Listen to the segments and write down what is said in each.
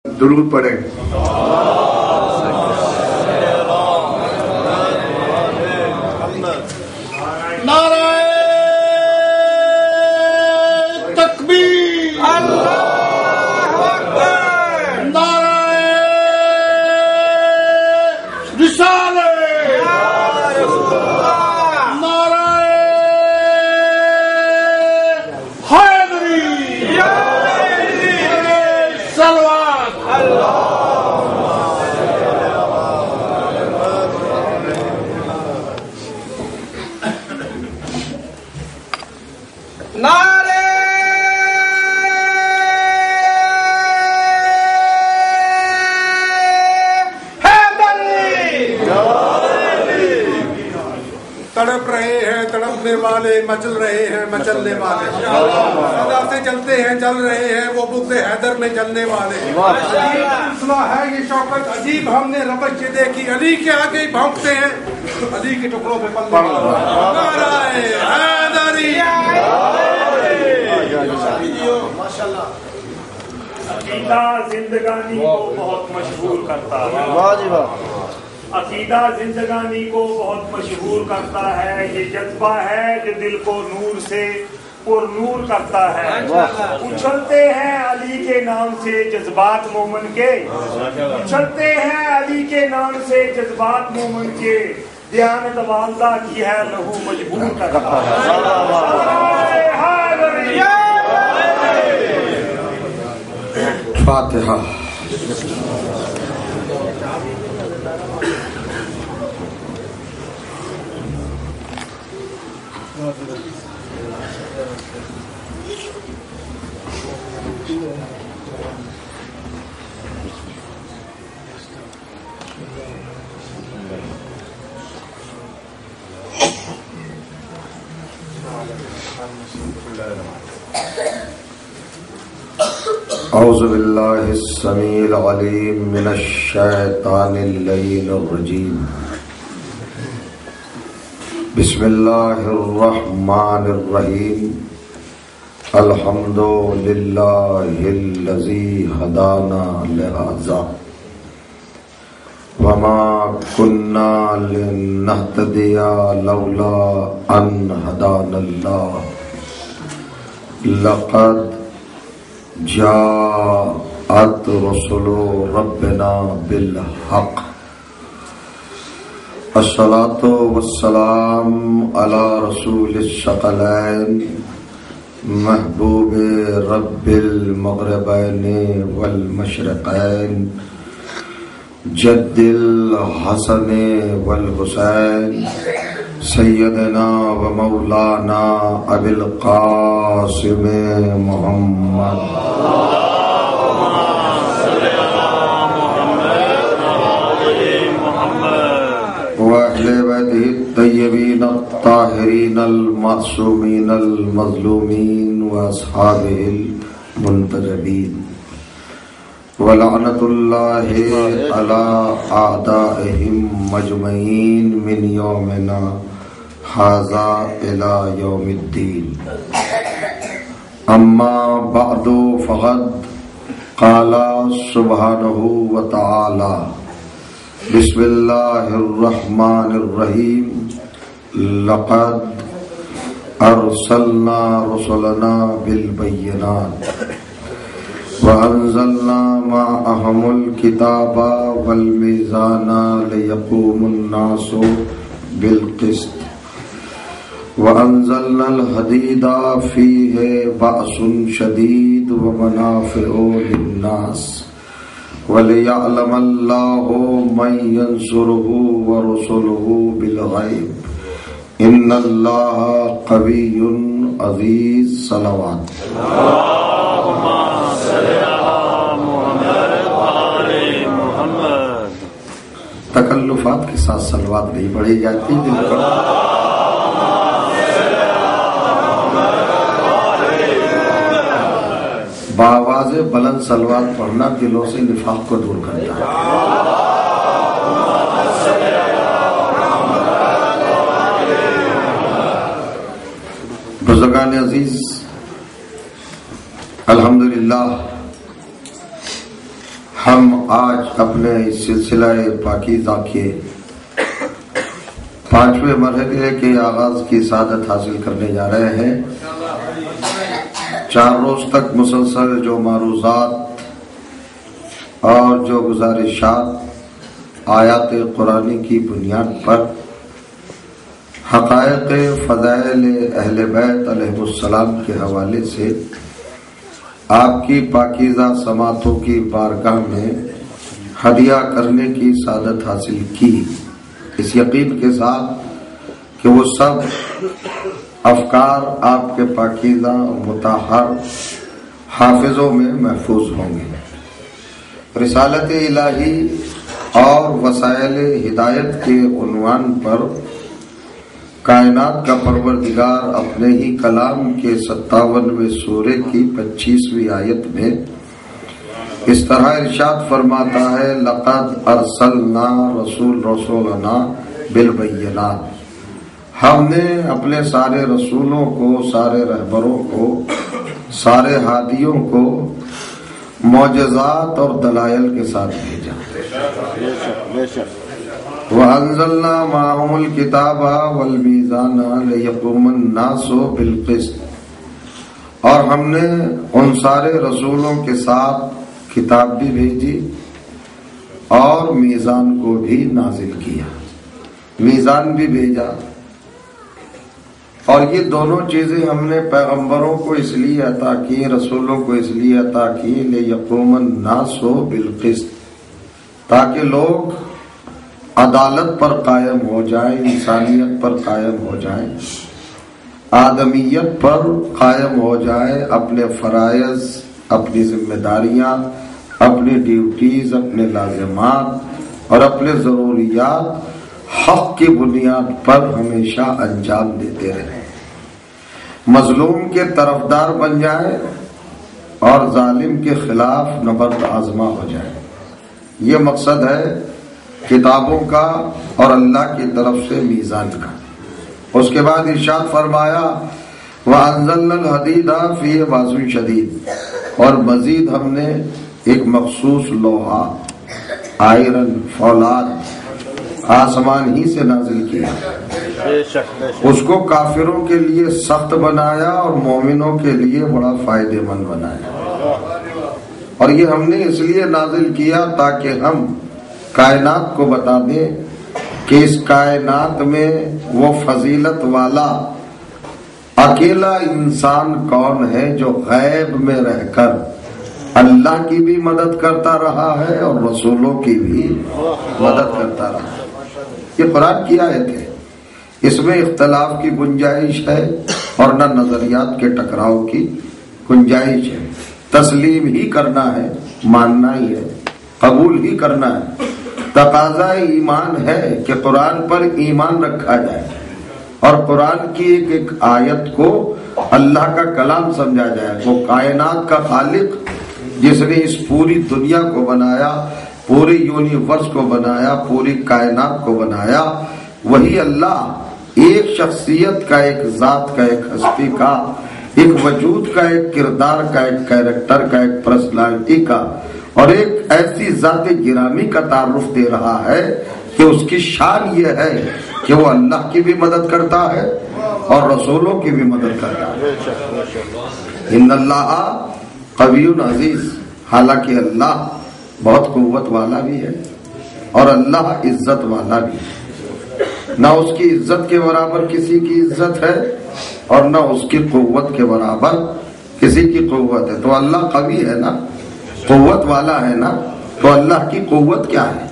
درود پڑھیں۔ نعرہ تکبیر، اللہ اکبر، نعرہ رسالت، نعرہ حیدری، صلوات۔ نعرہ حیدری۔ تڑپ رہے ہیں تڑپنے والے، مچل رہے ہیں مچلنے والے، سدا سے چلتے ہیں چل رہے ہیں وہ بغض حیدر میں جلنے والے۔ عجیب سلسلہ ہے یہ شوکت، عجیب ہم نے ربش یہ دیکھی، علی کے آگے ہی بھونکتے ہیں علی کے ٹکڑوں پہ پلنے والے۔ نعرہ حیدری۔ عقیدہ زندگانی کو بہت مشہور کرتا ہے، عقیدہ زندگانی کو بہت مشہور کرتا ہے، یہ جذبہ ہے جو دل کو نور سے پر نور کرتا ہے۔ اچھلتے ہیں علی کے نام سے جذبات مومن کے، اچھلتے ہیں علی کے نام سے جذبات مومن کے، دیانت والدہ کی ہے لہو مجبور کرتا ہے۔ فاتحہ۔ اعوذ باللہ السمیع العلیم من الشیطان اللعین الرجیم، بسم اللہ الرحمن الرحیم، الحمد للہ الذی ہدانا لہذا وما کننا لنہتدی لولا ان ہدانا اللہ، لقد جاءت رسل ربنا بالحق، الصلاۃ والسلام علی رسول الثقلین، محبوب رب المغربین والمشرقین، جد الحسن والحسین، سیدنا و مولانا ابی القاسم محمد و اہل بیتہ الطیبین الطاہرین المعصومین المظلومین و اصحابہ المنتجبین، ولعنت اللہ علی اعدائہم مجمعین من یومنا ھذا الی یوم الدین، اما بعد فقد قال سبحانہ وتعالی، بسم اللہ الرحمن الرحیم، لقد ارسلنا رسلنا بالبینات وَأَنزَلْنَا مَعَهُمُ الْكِتَابَ وَالْمِيزَانَ لِيَقُومَ النَّاسُ بِالْقِسْطِ وَأَنزَلْنَا الْحَدِيدَ فِيهِ بَأْسٌ شَدِيدٌ وَمَنَافِعُ لِلنَّاسِ وَلِيَعْلَمَ اللَّهُ مَن يَنصُرُهُ وَرُسُلُهُ بِالْغَيْبِ إِنَّ اللَّهَ قَوِيٌّ عَزِيزٌ۔ صلوات۔ تکلفات کے ساتھ صلوات نہیں پڑھی جاتی، دل پر بآواز بلند صلوات پڑھنا دلوں سے نفاق کو دور کرتا ہے۔ بزرگان عزیز، الحمدللہ ہم آج اپنے اس سلسلہ پاکیزہ کے 5ویں مرحلے کے آغاز کی سعادت حاصل کرنے جا رہے ہیں۔ 4 روز تک مسلسل جو معروضات اور جو گزارشات آیات قرآنی کی بنیاد پر حقائق فضائل اہل بیت علیہ السلام کے حوالے سے آپ کی پاکیزہ سماعتوں کی بارگاہ میں ہدیہ کرنے کی سعادت حاصل کی، اس یقین کے ساتھ کہ وہ سب افکار آپ کے پاکیزہ مطہر حافظوں میں محفوظ ہوں گے۔ رسالت الہی اور وسائل ہدایت کے عنوان پر کائنات کا پروردگار اپنے ہی کلام کے 57ویں سورے کی 25ویں آیت میں اس طرح ارشاد فرماتا ہے، لقد ارسلنا رسولنا بالبینات، ہم نے اپنے سارے رسولوں کو، سارے رہبروں کو، سارے ہادیوں کو معجزات اور دلائل کے ساتھ بھیجا۔ وَأَنزَلْنَا مَعَهُمُ الْكِتَابَ وَالْمِيزَانَ لِيَقُومَ النَّاسُ بِالْقِسْطِ، اور ہم نے ان سارے رسولوں کے ساتھ کتاب بھی بھیجی اور میزان کو بھی نازل کیا، میزان بھی بھیجا۔ اور یہ دونوں چیزیں ہم نے پیغمبروں کو اس لیے عطا کی، رسولوں کو اس لیے عطا کی، لِيَقُومَ النَّاسُ بِالْقِسْطِ، تاکہ لوگ عدالت پر قائم ہو جائیں، انسانیت پر قائم ہو جائیں، آدمیت پر قائم ہو جائیں، اپنے فرائض، اپنی ذمہ داریاں، اپنی ڈیوٹیز، اپنے لازمات اور اپنے ضروریات حق کی بنیاد پر ہمیشہ انجام دیتے رہیں، مظلوم کے طرفدار بن جائیں اور ظالم کے خلاف نبرد آزما ہو جائیں۔ یہ مقصد ہے کتابوں کا اور اللہ کی طرف سے میزان کا۔ اس کے بعد ارشاد فرمایا، وَأَنزَلْنَا الْحَدِيدَ فِيهِ بَأْسٌ شَدِيدٌ، اور مزید ہم نے ایک مخصوص لوہا، آئرن، فولاد آسمان ہی سے نازل کیا، اس کو کافروں کے لیے سخت بنایا اور مومنوں کے لیے بڑا فائدہ مند بنایا۔ اور یہ ہم نے اس لیے نازل کیا تاکہ ہم کائنات کو بتا دیں کہ اس کائنات میں وہ فضیلت والا اکیلا انسان کون ہے جو غیب میں رہ کر اللہ کی بھی مدد کرتا رہا ہے اور رسولوں کی بھی مدد کرتا رہا ہے۔ یہ قرآن کی آیت ہے، اس میں اختلاف کی گنجائش ہے اور نہ نظریات کے ٹکراؤ کی گنجائش ہے۔ تسلیم ہی کرنا ہے، ماننا ہی ہے، قبول ہی کرنا ہے۔ تقاضا ایمان ہے کہ قرآن پر ایمان رکھا جائے اور قرآن کی ایک ایک آیت کو اللہ کا کلام سمجھا جائے۔ وہ کائنات کا خالق جس نے اس پوری دنیا کو بنایا، پورے یونیورس کو بنایا، پوری کائنات کو بنایا، وہی اللہ ایک شخصیت کا، ایک ذات کا، ایک ہستی کا، ایک وجود کا، ایک کردار کا، ایک کیریکٹر کا، ایک پرسنالٹی کا اور ایک ایسی ذات گرامی کا تعارف دے رہا ہے کہ اس کی شان یہ ہے کہ وہ اللہ کی بھی مدد کرتا ہے اور رسولوں کی بھی مدد کرتا ہے۔ ان اللہ قوی عزیز، حالانکہ اللہ بہت قوت والا بھی ہے اور اللہ عزت والا بھی ہے، نہ اس کی عزت کے برابر کسی کی عزت ہے اور نہ اس کی قوت کے برابر کسی کی قوت ہے۔ تو اللہ قوی ہے نا، قوت والا ہے نا، تو اللہ کی قوت کیا ہے؟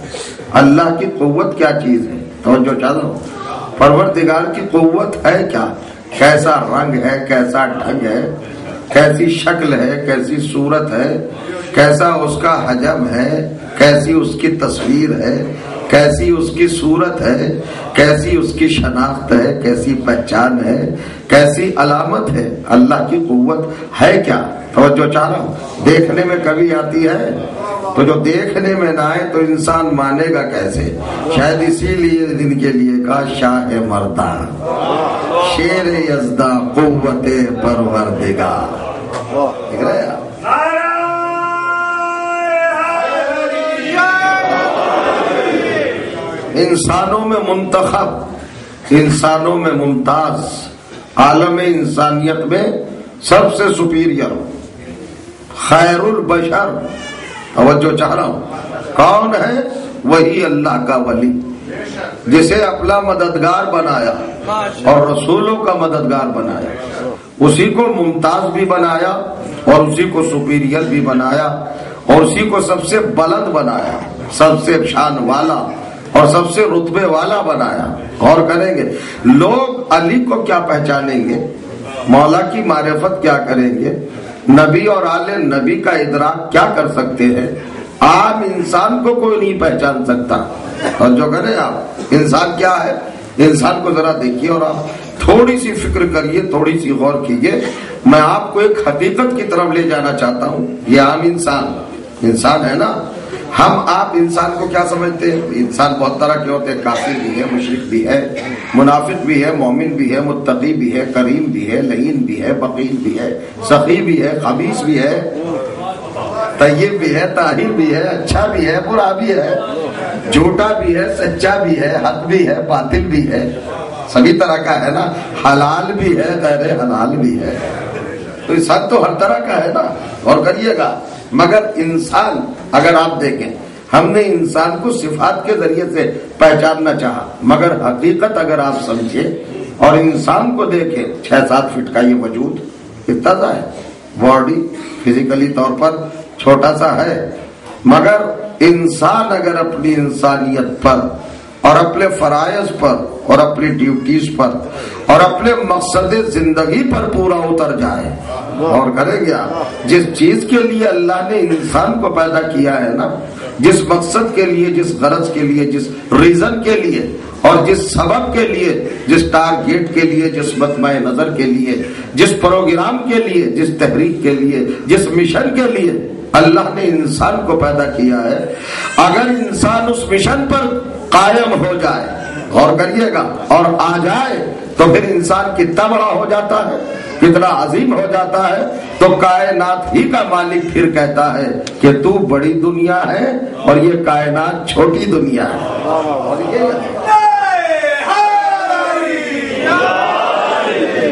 اللہ کی قوت کیا چیز ہے؟ توجہ چاہو، پروردگار کی قوت ہے کیا؟ کیسا رنگ ہے، کیسا ڈھنگ ہے، کیسی شکل ہے، کیسی صورت ہے، کیسا اس کا حجم ہے، کیسی اس کی تصویر ہے، کیسی اس کی صورت ہے، کیسی اس کی شناخت ہے، کیسی پہچان ہے، کیسی علامت ہے۔ اللہ کی قوت ہے کیا؟ توجہ چاہ رہا ہوں، دیکھنے میں کبھی آتی ہے تو جو دیکھنے میں نہ آئے تو انسان مانے گا کیسے؟ شاید اسی لیے ان کے لیے کہا شاہ مردہ، شیر یزدہ، قوت پروردگار۔ دیکھ رہے ہیں انسانوں میں منتخب، انسانوں میں ممتاز، عالم انسانیت میں سب سے سپیریئر، خیر البشر، توجہ چاہ رہا ہوں، کون ہے؟ وہی اللہ کا ولی جسے اپنا مددگار بنایا اور رسولوں کا مددگار بنایا، اسی کو ممتاز بھی بنایا اور اسی کو سپیریئر بھی بنایا اور اسی کو سب سے بلند بنایا، سب سے شان والا اور سب سے رتبے والا بنایا۔ غور کریں گے لوگ علی کو کیا پہچانیں گے، مولا کی معرفت کیا کریں گے، نبی اور آل نبی کا ادراک کیا کر سکتے ہیں، عام انسان کو کوئی نہیں پہچان سکتا۔ اور جو کریں آپ انسان کیا ہے، انسان کو ذرا دیکھیے اور آپ تھوڑی سی فکر کریے، تھوڑی سی غور کیجیے۔ میں آپ کو ایک حقیقت کی طرف لے جانا چاہتا ہوں۔ یہ عام انسان ہے نا، ہم آپ انسان کو کیا سمجھتے ہیں؟ انسان بہت طرح کے ہوتے ہیں، کافر بھی ہے، مشرک بھی ہے، منافق بھی ہے، مومن بھی ہے، متقی بھی ہے، کریم بھی ہے، لعین بھی ہے، بخیل بھی ہے، سخی بھی ہے، خبیث بھی ہے، طیب بھی ہے، طاہر بھی ہے، اچھا بھی ہے، برا بھی ہے، جھوٹا بھی ہے، سچا بھی ہے، حق بھی ہے، باطل بھی ہے، سبھی طرح کا ہے نا، حلال بھی ہے، غیر حلال بھی ہے۔ تو انسان تو ہر طرح کا ہے نا، اور کریے گا۔ مگر انسان اگر آپ دیکھیں، ہم نے انسان کو صفات کے ذریعے سے پہچاننا چاہا، مگر حقیقت اگر آپ سمجھے اور انسان کو دیکھیں، 6-7 فٹ کا یہ وجود کتنا سا ہے، باڈی فزیکلی طور پر چھوٹا سا ہے، مگر انسان اگر اپنی انسانیت پر اور اپنے فرائض پر اور اپنی ڈیوٹیز پر اور اپنے مقصد زندگی پر پورا اتر جائے اور کرے گیا، جس چیز کے لیے اللہ نے انسان کو پیدا کیا ہے نا، جس مقصد کے لیے، جس غرض کے لیے، جس ریزن کے لیے اور جس سبب کے لیے، جس ٹارگیٹ کے لیے، جس مطمع نظر کے لیے، جس پروگرام کے لیے، جس تحریک کے لیے، جس مشن کے لیے اللہ نے انسان کو پیدا کیا ہے، اگر انسان اس مشن پر قائم ہو جائے، غور کریے گا، اور آ جائے، تو پھر انسان کتنا بڑا ہو جاتا ہے، کتنا عظیم ہو جاتا ہے۔ تو کائنات ہی کا مالک پھر کہتا ہے کہ تو بڑی دنیا ہے اور یہ کائنات چھوٹی دنیا ہے۔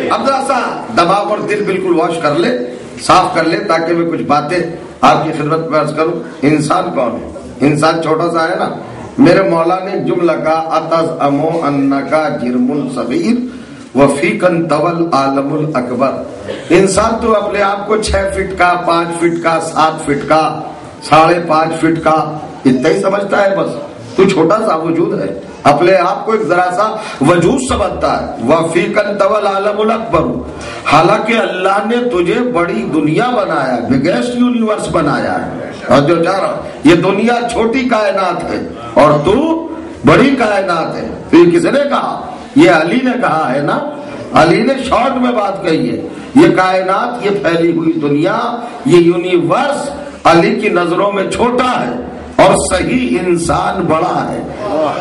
اب ذرا سا دماغ اور دل بالکل واش کر لے، صاف کر لے، تاکہ میں کچھ باتیں آپ کی خدمت میں عرض کروں۔ انسان کون ہے؟ انسان چھوٹا سا ہے نا۔ میرے مولا نے جملہ کا اتزعمو انکا جرم صغیر وفیکن طول عالم الاکبر، انسان تو اپنے آپ کو 6 فٹ کا، 5 فٹ کا، 7 فٹ کا، 5.5 فٹ کا اتنا ہی سمجھتا ہے، بس تو چھوٹا سا وجود ہے، اپنے آپ کو ایک ذرا سا وجود سمجھتا ہے۔ وفیکن طول عالم الاکبر، حالانکہ اللہ نے تجھے بڑی دنیا بنایا، بگیسٹ یونیورس بنایا ہے، اور جو چاہ رہا یہ دنیا چھوٹی کائنات ہے اور تو بڑی کائنات ہے۔ تو یہ کس نے کہا؟ یہ علی نے کہا ہے نا، علی نے شارٹ میں بات کہی ہے۔ یہ کائنات، یہ پھیلی ہوئی دنیا، یہ یونیورس علی کی نظروں میں چھوٹا ہے اور صحیح انسان بڑا ہے۔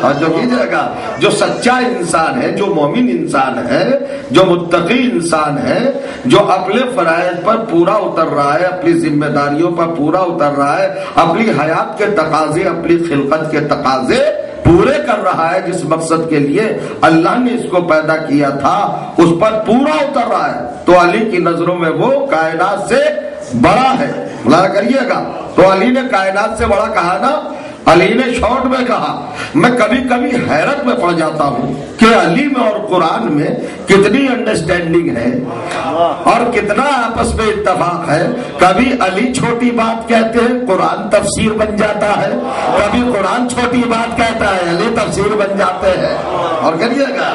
اور جو کیجیے گا، جو سچا انسان ہے، جو مومن انسان ہے، جو متقی انسان ہے، جو اپنے فرائض پر پورا اتر رہا ہے، اپنی ذمہ داریوں پر پورا اتر رہا ہے، اپنی حیات کے تقاضے، اپنی خلقت کے تقاضے پورے کر رہا ہے، جس مقصد کے لیے اللہ نے اس کو پیدا کیا تھا اس پر پورا اتر رہا ہے، تو علی کی نظروں میں وہ کائنات سے بڑا ہے۔ ملاحظہ کریے گا، تو علی نے کائنات سے بڑا کہا نا، علی نے شارٹ میں کہا۔ میں کبھی کبھی حیرت میں پڑ جاتا ہوں کہ علی میں اور قرآن میں کتنی انڈرسٹینڈنگ ہے اور کتنا آپس میں اتفاق ہے۔ کبھی علی چھوٹی بات کہتے ہیں، قرآن تفسیر بن جاتا ہے، کبھی قرآن چھوٹی بات کہتا ہے، علی تفسیر بن جاتے ہیں۔ اور کریے گا،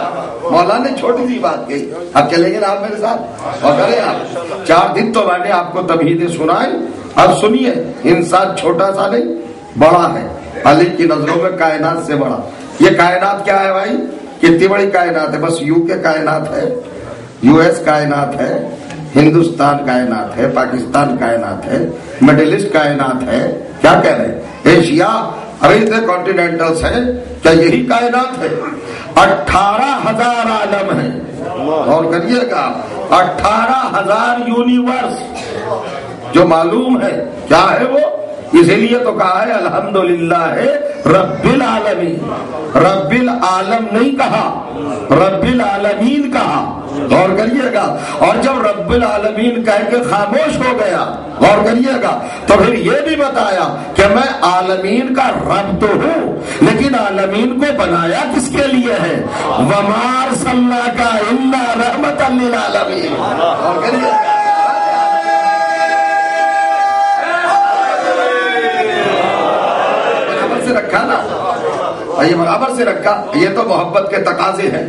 مولا نے چھوٹی سی بات کہی، اب چلیں گے نا آپ میرے ساتھ، اور کریں آپ 4 دن تو میں نے آپ کو تمہیدیں سنائی، اب سنیے، انسان چھوٹا سا نہیں بڑا ہے، علی کی نظروں میں کائنات سے بڑا۔ یہ کائنات کیا ہے بھائی؟ کتنی بڑی کائنات ہے؟ بس یو کے کائنات ہے، یو ایس کائنات ہے، ہندوستان کائنات ہے، پاکستان کائنات ہے، مڈل ایسٹ کائنات ہے، کیا کہہ رہے ہیں؟ ایشیا، ابھی سے کانٹیننٹلز ہیں، کیا یہی کائنات ہے؟ 18,000 عالم ہیں، اور کریے گا 18,000 یونیورس جو معلوم ہے، کیا ہے وہ؟ اسی لیے تو کہا ہے الحمدللہ رب العالمین، رب العالم نہیں کہا، رب العالمین کہا، غور کریے گا۔ اور جب رب العالمین کہہ کے خاموش ہو گیا، غور کریے گا، تو پھر یہ بھی بتایا کہ میں عالمین کا رب تو ہوں، لیکن عالمین کو بنایا کس کے لیے ہے؟ وَمَا أَرْسَلْنَاكَ إِلَّا رَحْمَةً لِّلْعَالَمِينَ۔ غور کریے گا، برابر سے رکھا نا، یہ برابر سے رکھا، یہ تو محبت کے تقاضے ہیں،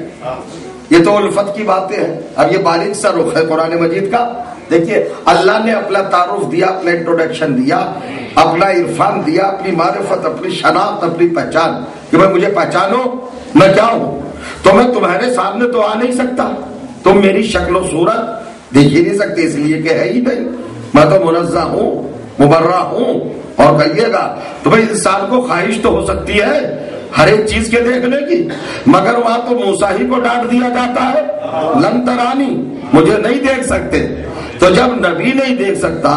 یہ تو الفت کی باتیں ہیں۔ اب یہ باریک سا رخ ہے قرآن مجید کا۔ دیکھیے اللہ نے اپنا تعارف دیا، اپنا انٹروڈکشن دیا، اپنا عرفان دیا، اپنی معرفت، اپنی شناخت، اپنی پہچان، کہ میں مجھے پہچانو میں کیا ہوں۔ تو میں تمہارے سامنے تو آ نہیں سکتا، تم میری شکل و صورت دیکھ ہی نہیں سکتے، اس لیے کہ ہے ہی نہیں، میں تو منزہ ہوں، مبرہ ہوں۔ اور کہیے گا تو بھائی انسان کو خواہش تو ہو سکتی ہے ہر ایک چیز کے دیکھنے کی، مگر وہاں تو موسیٰ ہی کو ڈانٹ دیا جاتا ہے، لن ترانی، مجھے نہیں دیکھ سکتے۔ تو جب نبی نہیں دیکھ سکتا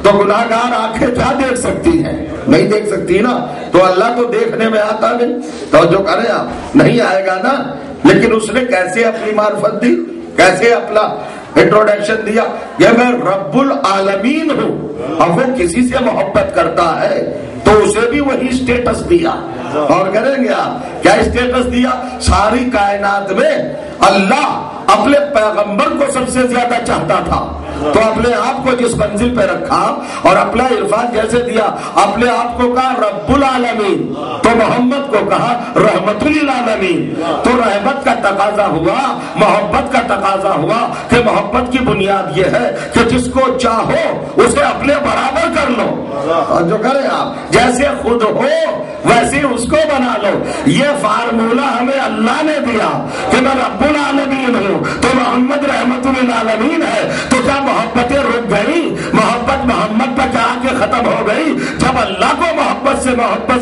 تو گناہگار آنکھیں کیا دیکھ سکتی ہیں؟ نہیں دیکھ سکتی نا۔ تو اللہ تو دیکھنے میں آتا نہیں، تو جو کریں آپ نہیں آئے گا نا۔ لیکن اس نے کیسے اپنی معرفت دی، کیسے اپنا انٹروڈکشن دیا کہ میں رب العالمین ہوں۔ اور وہ کسی سے محبت کرتا ہے تو اسے بھی وہی اسٹیٹس دیا۔ اور کریں گے آپ کیا اسٹیٹس دیا؟ ساری کائنات میں اللہ اپنے پیغمبر کو سب سے زیادہ چاہتا تھا، تو اپنے آپ کو جس منزل پہ رکھا اور اپنا عرفان جیسے دیا، اپنے آپ کو کہا رب العالمین، تو محمد کو کہا رحمت للعالمین۔ تو رحمت کا تقاضا ہوا، محبت کا تقاضا ہوا کہ محبت کی بنیاد یہ ہے کہ جس کو چاہو اسے اپنے برابر کر لو، اور جو کرے آپ جیسے خود ہو ویسے اس کو بنا لو۔ یہ فارمولہ ہمیں اللہ نے دیا کہ میں رب العالمین ہوں تو محمد رحمت للعالمین ہے۔ تو کیا محبتیں رک گئی؟ محبت محمد پر جا کے ختم ہو گئی؟ جب اللہ کو محبت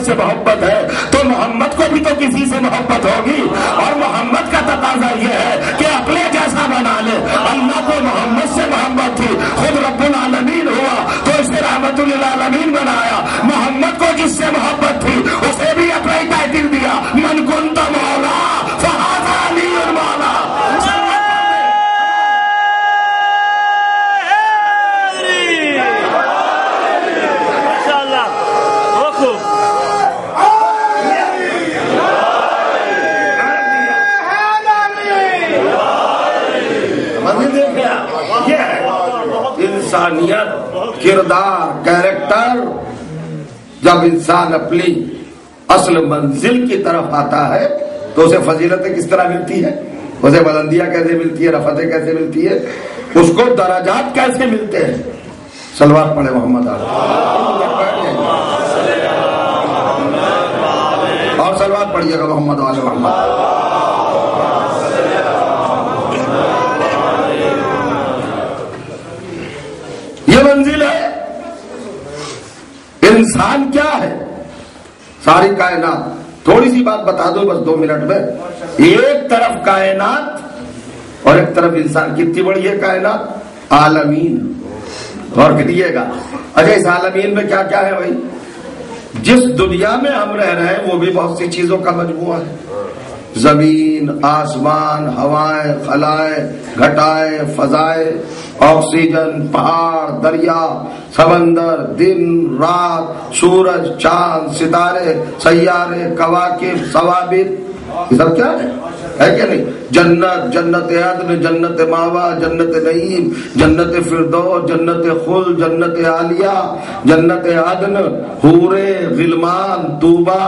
سے محبت ہے تو محمد کو بھی تو کسی سے محبت ہوگی، اور محمد کا تقاضا یہ ہے کہ اپنے جیسا بنا لے۔ اللہ کو محمد سے محبت تھی، خود رب العالمین ہوا تو اسے رحمت للعالمین بنایا۔ محمد کو جس سے محبت تھی اسے بھی اپنا ہی ٹائٹل دیا، من کنت مولا فہذا علی المولا۔ انسانیت، کردار، کیریکٹر، جب انسان اپنی اصل منزل کی طرف آتا ہے تو اسے فضیلتیں کس طرح ملتی ہے، اسے بلندیاں کیسے ملتی ہے، رفتیں کیسے ملتی ہے، اس کو درجات کیسے ملتے ہیں۔ صلوات پڑھے محمد اور صلوات پڑھیے گا محمد والے محمد۔ یہ منزل ہے۔ انسان کیا ہے؟ ساری کائنات، تھوڑی سی بات بتا دو بس 2 منٹ میں۔ ایک طرف کائنات اور ایک طرف انسان۔ کتنی بڑی ہے کائنات؟ عالمین۔ غور کریے گا۔ اچھا اس عالمین میں کیا کیا ہے بھائی؟ جس دنیا میں ہم رہ رہے ہیں وہ بھی بہت سی چیزوں کا مجموعہ ہے۔ زمین، آسمان، ہوائیں، خلائیں، گھٹائیں، فضائیں، آکسیجن، پہاڑ، دریا، سمندر، دن رات، سورج، چاند، ستارے، سیارے، کواکب، ثوابت، یہ سب کیا ہے کہ نہیں؟ جنت، جنت عدن، جنت ماوا، جنت نعیم، جنت فردوس، جنت خلد، جنت عالیہ، جنت عدن، حورے، غلمان، طوبہ،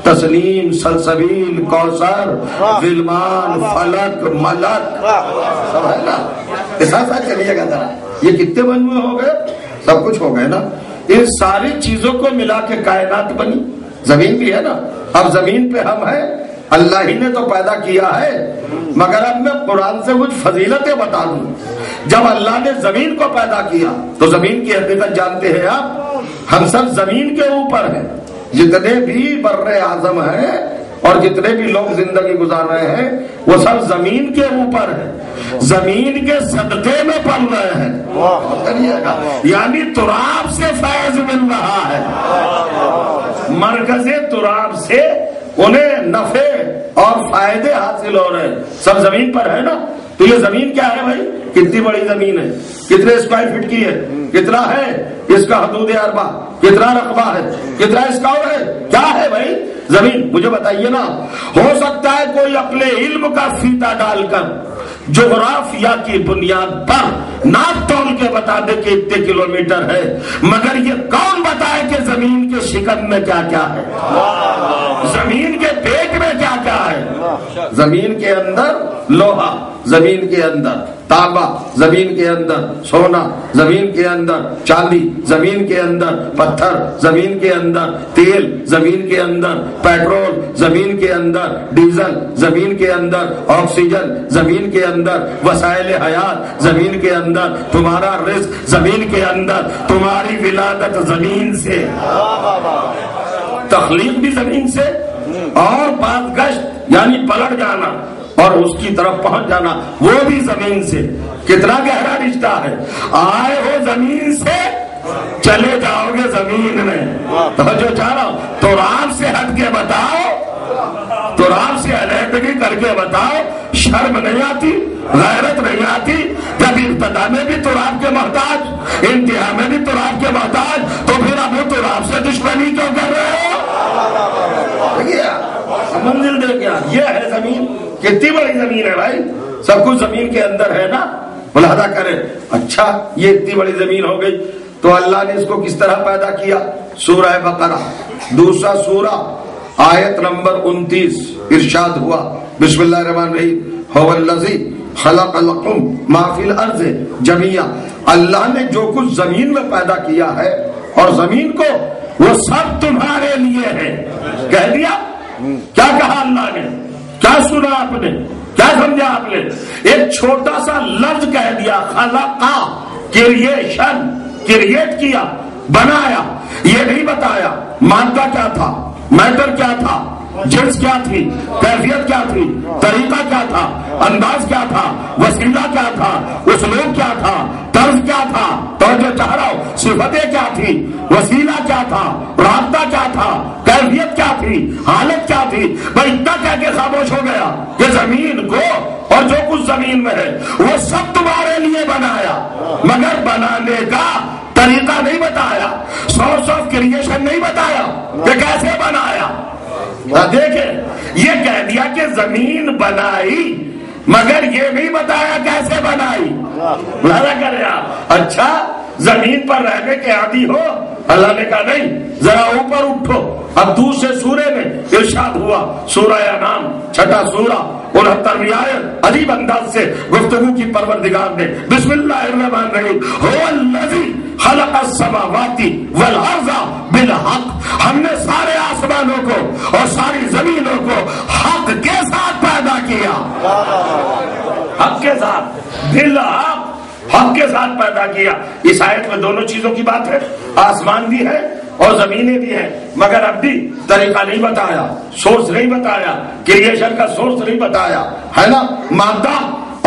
تسنیم، سلسبیل، کوثر، غلمان، فلک، ملک، سب ہے نا؟ ساتھ چلیے گا ذرا، یہ کتنے مجموعے ہو گئے؟ سب کچھ ہو گئے نا۔ ان ساری چیزوں کو ملا کے کائنات بنی۔ زمین بھی ہے نا، اب زمین پہ ہم ہیں، اللہ ہی نے تو پیدا کیا ہے، مگر اب میں قرآن سے کچھ فضیلتیں بتا دوں۔ جب اللہ نے زمین کو پیدا کیا تو زمین کی حقیقت جانتے ہیں آپ؟ ہم سب زمین کے اوپر ہیں، جتنے بھی بر اعظم ہیں اور جتنے بھی لوگ زندگی گزار رہے ہیں وہ سب زمین کے اوپر ہیں، زمین کے صدقے میں پل رہے ہیں، یعنی تراب سے فیض مل رہا ہے۔ مرکز تراب سے انہیں نفع اور فائدے حاصل ہو رہے ہیں، سب زمین پر ہے نا. تو یہ زمین کیا ہے بھائی؟ کتنی بڑی زمین ہے، کتنے اسکوائر فٹ کی ہے، کتنا ہے اس کا حدود اربع، کتنا رقبہ ہے، کتنا اسکوائر ہے، کیا ہے بھائی زمین؟ مجھے بتائیے نا. ہو سکتا ہے کوئی اپنے علم کا فیتا ڈال کر جغرافیہ کی بنیاد پر ناپ تول کے بتا دے کہ اتنے کلومیٹر ہے، مگر یہ کون بتائے کہ زمین کے شکم میں کیا کیا ہے، زمین کے پیٹ میں کیا کیا ہے؟ زمین کے اندر لوہا، زمین کے اندر تانبا، زمین کے اندر سونا، زمین کے اندر چاندی، زمین کے اندر پتھر، زمین کے اندر تیل، زمین کے اندر پیٹرول، زمین کے اندر ڈیزل، زمین کے اندر آکسیجن، زمین کے اندر وسائل حیات، زمین کے اندر تمہارا رزق، زمین کے اندر تمہاری ولادت زمین سے، تخلیق بھی زمین سے، اور بازگشت یعنی پلٹ جانا اور اس کی طرف پہنچ جانا وہ بھی زمین سے. کتنا گہرا رشتہ ہے. آئے ہو زمین سے، چلے جاؤ گے زمین میں. تو جو چاہ رہا ہوں تراب سے ہٹ کے بتاؤ، تراب سے علیحدگی کر کے بتاؤ. شرم نہیں آتی، غیرت نہیں آتی؟ جب ابتدا میں بھی تراب کے محتاج، انتہا میں بھی تراب کے محتاج، تو پھر اب وہ تراب سے دشمنی کیوں کر رہے ہو؟ منزل دے کیا یہ ہے زمین. کتنی بڑی زمین ہے بھائی، سب کچھ زمین کے اندر ہے نا. ملاحظہ کریں. اچھا یہ اتنی بڑی زمین ہو گئی تو اللہ نے اس کو کس طرح پیدا کیا؟ سورہ بقرہ دوسرا سورہ آیت نمبر 29 ارشاد ہوا، بسم اللہ الرحمن الرحیم، هو الذی خلق لکم ما فی الارض جمیعا. اللہ نے جو کچھ زمین میں پیدا کیا ہے اور زمین کو، وہ سب تمہارے لیے ہے. کہہ دیا. کیا کہا اللہ نے؟ کیا سنا آپ نے؟ کیا سمجھا آپ نے؟ ایک چھوٹا سا لفظ کہہ دیا، خلقا، کریشن، کریٹ کیا، بنایا. یہ نہیں بتایا مادہ کیا تھا، میٹر کیا تھا، جنس کیا تھی، کیفیت کیا تھی، طریقہ کیا تھا، انداز کیا تھا، وسیلہ کیا تھا، اسلوب کیا تھا، طرز کیا تھا. تو جو چاہ رہا ہوں صفتیں کیا تھی، وسیلہ کیا تھا، رابطہ کیا تھا، کیفیت کیا تھی، حالت کیا تھی. بھائی اتنا کہہ کے خاموش ہو گیا کہ زمین کو اور جو کچھ زمین میں ہے وہ سب تمہارے لیے بنایا، مگر بنانے کا طریقہ نہیں بتایا، سورس آف کریشن نہیں بتایا کہ کیسے بنایا. دیکھیں یہ کہہ دیا کہ زمین بنائی، مگر یہ نہیں بتایا کیسے بنائی. بھلا کرے آپ. اچھا زمین پر رہنے کے عادی ہو؟ اللہ نے کہا نہیں، ذرا اوپر اٹھو. اب دوسرے سورے میں ارشاد ہوا، سورہ انعام چھٹا سورہ 69ویں آیت، عجیب انداز سے گفتگو کی پروردگار نے. بسم اللہ الرحمن الرحیم، هو الذی خلق السماوات والارض بالحق. ہم نے سارے آسمانوں کو اور ساری زمینوں کو حق کے ساتھ پیدا کیا. حق کے ساتھ، بالحق، حق کے ساتھ پیدا کیا. اس آیت میں دونوں چیزوں کی بات ہے، آسمان بھی ہے اور زمینیں بھی ہیں، مگر اب بھی طریقہ نہیں بتایا، سورس نہیں بتایا، کریشن کا سورس نہیں بتایا، ہے نا، مادہ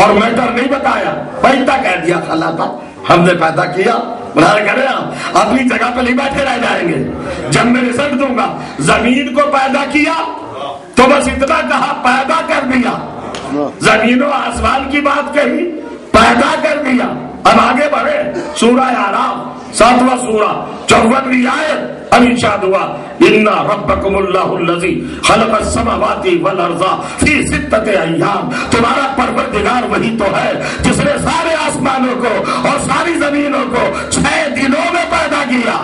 اور میٹر نہیں بتایا. پیدا کہہ دیا خلاقہ، ہم نے پیدا کیا. بنا کرے آپ اپنی جگہ پہ نہیں بیٹھے رہ جائیں گے. جب میں رزلٹ دوں گا زمین کو پیدا کیا تو بس اتنا کہا پیدا کر دیا. زمین و آسمان کی بات کہی، پیدا کر دیا. اب آگے بڑھے سورہ اعراف 7واں سورہ 54ویں آیت. اب ارشاد ہوا، ان ربکم اللہ الذی خلق السماوات والارض فی ستۃ ایام. تمہارا پروردگار وہی تو ہے جس نے سارے آسمانوں کو اور ساری زمینوں کو 6 دنوں میں پیدا کیا.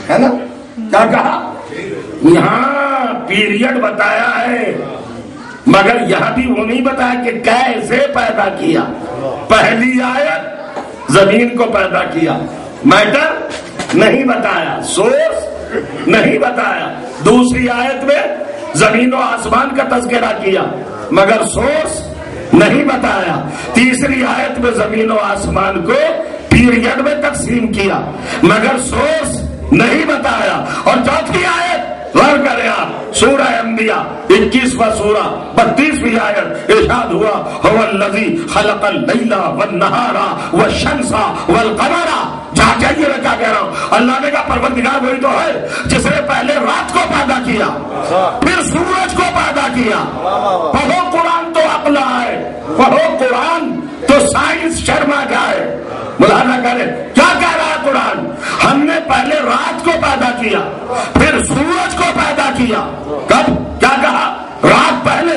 ہے نا؟ کیا کہا؟ یہاں پیریڈ بتایا ہے، مگر یہاں بھی وہ نہیں بتایا کہ کیسے پیدا کیا. پہلی آیت زمین کو پیدا کیا، میٹر نہیں بتایا، سورس نہیں بتایا. دوسری آیت میں زمین و آسمان کا تذکرہ کیا، مگر سورس نہیں بتایا. تیسری آیت میں زمین و آسمان کو پیریڈ میں تقسیم کیا، مگر سورس نہیں بتایا. اور چوتھی آیت غور کریں آپ، سورہ انبیاء 21واں سورہ 32ویں آیت ارشاد ہوا هو الذی خلق اللیل والنہار والشمس والقمر. جائیے میں کیا کہہ رہا ہوں, اللہ نے کہا پروردگار وہی تو ہے جس نے پہلے رات کو پیدا کیا پھر سورج کو پیدا کیا. پڑھو قرآن تو عقل آئے, پڑھو قرآن تو سائنس شرما جائے. مولانا کہہ رہے کیا کہہ رہا ہے قرآن, ہم نے پہلے رات کو پیدا کیا پھر سورج کو پیدا کیا. کب کیا کہا, رات پہلے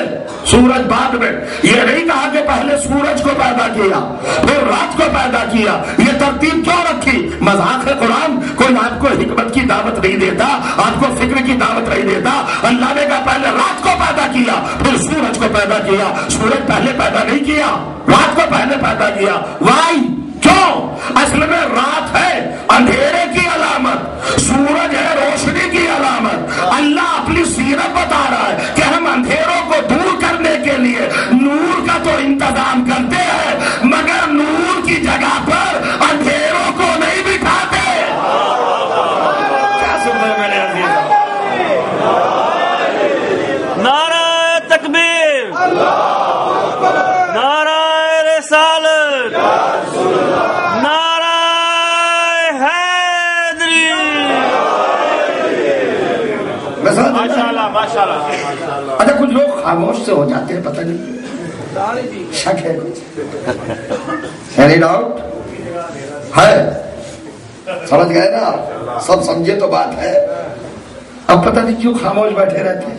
سورج بعد میں. یہ نہیں کہا کہ پہلے سورج کو پیدا کیا پھر رات کو پیدا کیا. یہ ترتیب کیوں رکھی؟ مذاق ہے قرآن. کوئی آپ کو حکمت کی دعوت نہیں دیتا, آپ کو فکر کی دعوت نہیں دیتا. اللہ نے کہا پہلے رات کو پیدا کیا پھر سورج کو پیدا کیا. سورج پہلے پیدا نہیں کیا, رات کو پہلے پیدا کیا. وائی کیوں؟ اصل میں رات ہے اندھیرے کی علامت, سورج ہے روشنی کی علامت. اللہ اپنی سیرت بتا رہا ہے کہ ہم اندھیروں کو دور کرنے کے لیے نور کا تو انتظام کرتے ہیں مگر نور کی جگہ پر اندھیروں کو نہیں بٹھاتے. کیا سن رہے میرے عزیز؟ نعرہ تکبیر, نعرہ رسالت, نعرہ حیدری. اچھا کچھ لوگ خاموش سے ہو جاتے ہیں, پتہ نہیں شک ہے کچھ, اینی ڈاؤٹ ہے؟ سمجھ گئے نا, سب سمجھے تو بات ہے. اب پتہ نہیں کیوں خاموش بیٹھے رہتے ہیں.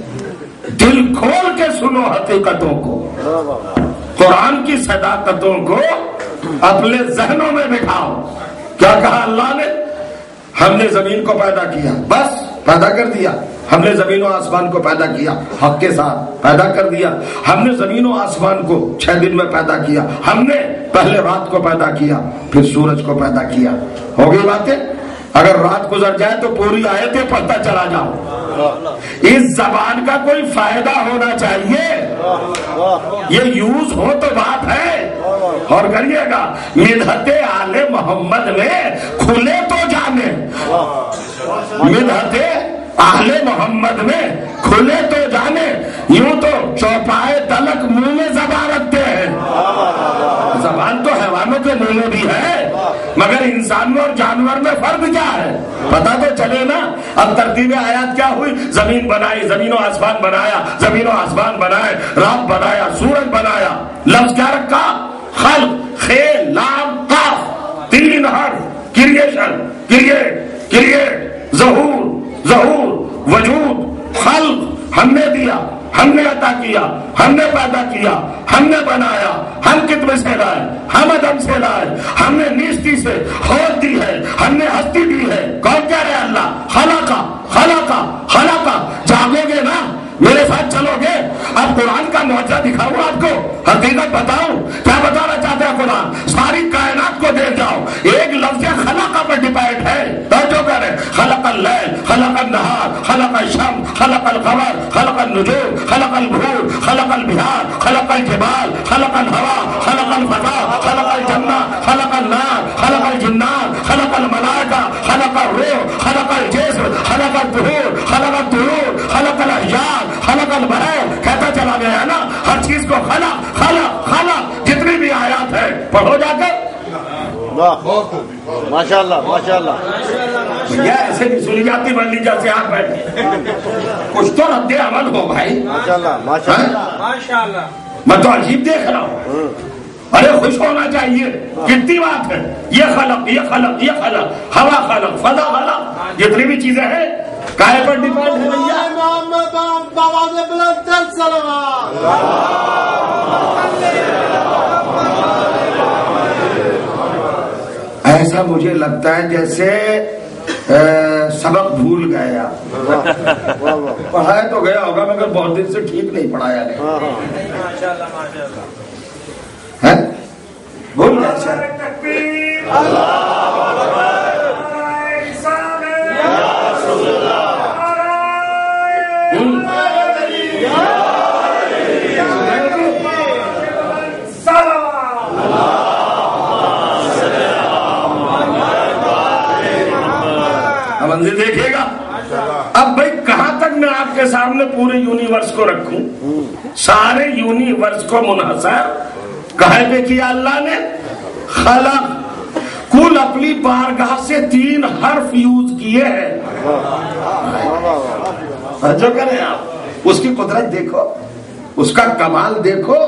دل کھول کے سنو حقیقتوں کو, قرآن کی صداقتوں کو اپنے ذہنوں میں بٹھاؤ. کیا کہا اللہ نے؟ ہم نے زمین کو پیدا کیا, بس پیدا کر دیا. ہم نے زمین و آسمان کو پیدا کیا, حق کے ساتھ پیدا کر دیا. ہم نے زمین و آسمان کو 6 دن میں پیدا کیا. ہم نے پہلے رات کو پیدا کیا پھر سورج کو پیدا کیا. ہو گئی باتیں. اگر رات گزر جائے تو پوری آیتیں پڑھتا چلا جاؤ. اس زبان کا کوئی فائدہ ہونا چاہیے, یہ یوز ہو تو بات ہے. اور کریے گا مدحت آل محمد میں کھلے تو جانے, مدحت اہل محمد میں کھلے تو جانے. یوں تو چوپائے تلک منہ میں زبان رکھتے ہیں. زبان تو حیوانوں کے منہ میں بھی ہے مگر انسان اور جانور میں فرق کیا ہے پتا تو چلے نا. اب ترتیب آیات کیا ہوئی؟ زمین بنائی, زمین و آسمان بنایا, زمین و آسمان بنائے, رات بنایا, سورج بنایا. لفظ کیا رکھا؟ خلق, خیل, لام, قاف, 3 حرف. کریشن, کریٹ, ظہور, وجود, خلق. ہم نے دیا, ہم نے عطا کیا, ہم نے پیدا کیا, ہم نے بنایا. ہم کتنے سے لائے؟ ہم عدم سے لائے. ہم نے نیستی سے ہوت دی ہے, ہم نے ہستی دی ہے. کون کہہ رہے اللہ؟ خلقا. جاگو گے نا, میرے ساتھ چلو گے. اب قرآن کا معجزہ دکھاؤں آپ کو, حقیقت بتاؤں. کیا بتانا چاہتے ہیں قرآن؟ ساری کائنات کو دیکھ جاؤ, ایک لفظ خلقہ پر ڈیپینڈ ہے. توجہ کریں, خلق اللیل, خلق النہار, خلق الشمس, خلق القمر, خلق النجوم, خلق البحور, خلق البحار, خلق الجبال, خلق الہوا, خلق الفضاء, خلق الجنہ, خلق النار, خلق الجنات, خلق الملائکہ, خلق الروح, خلق الجسم, خلق الطہور, خلق الطیور, خلق الاحجار, خلق البحر. کہتا چلا گیا نا, ہر چیز کو خلق. جتنی بھی آیات ہے پڑھو جا کر. ماشاء اللہ. یا ایسے بھی سنی جاتی بن لی جیسے آپ بیٹھے. کچھ تو رد عمل ہو بھائی. ماشاء اللہ. میں تو عجیب دیکھ رہا ہوں. ارے خوش ہونا چاہیے, کتنی بات ہے. یہ خلق, ہوا خلق, فضا خلق, جتنی بھی چیزیں ہیں کائے پر ڈیپینڈ ہے بھیا. ایسا مجھے لگتا ہے جیسے سبق بھول گئے آپ. پڑھایا تو گیا ہوگا مگر بہت دن سے ٹھیک نہیں پڑھایا نہیں. بھول گئے. منزل دیکھیے گا. اب بھائی کہاں تک میں آپ کے کے سامنے پورے یونیورس کو رکھوں، سارے یونیورس کو منحصر کہے پہ کیا اللہ نے؟ خلق. کل اپنی بارگاہ سے 3 حرف یوز کیے ہیں. جو کریں آپ اس کی قدرت دیکھو، اس کا کمال دیکھو.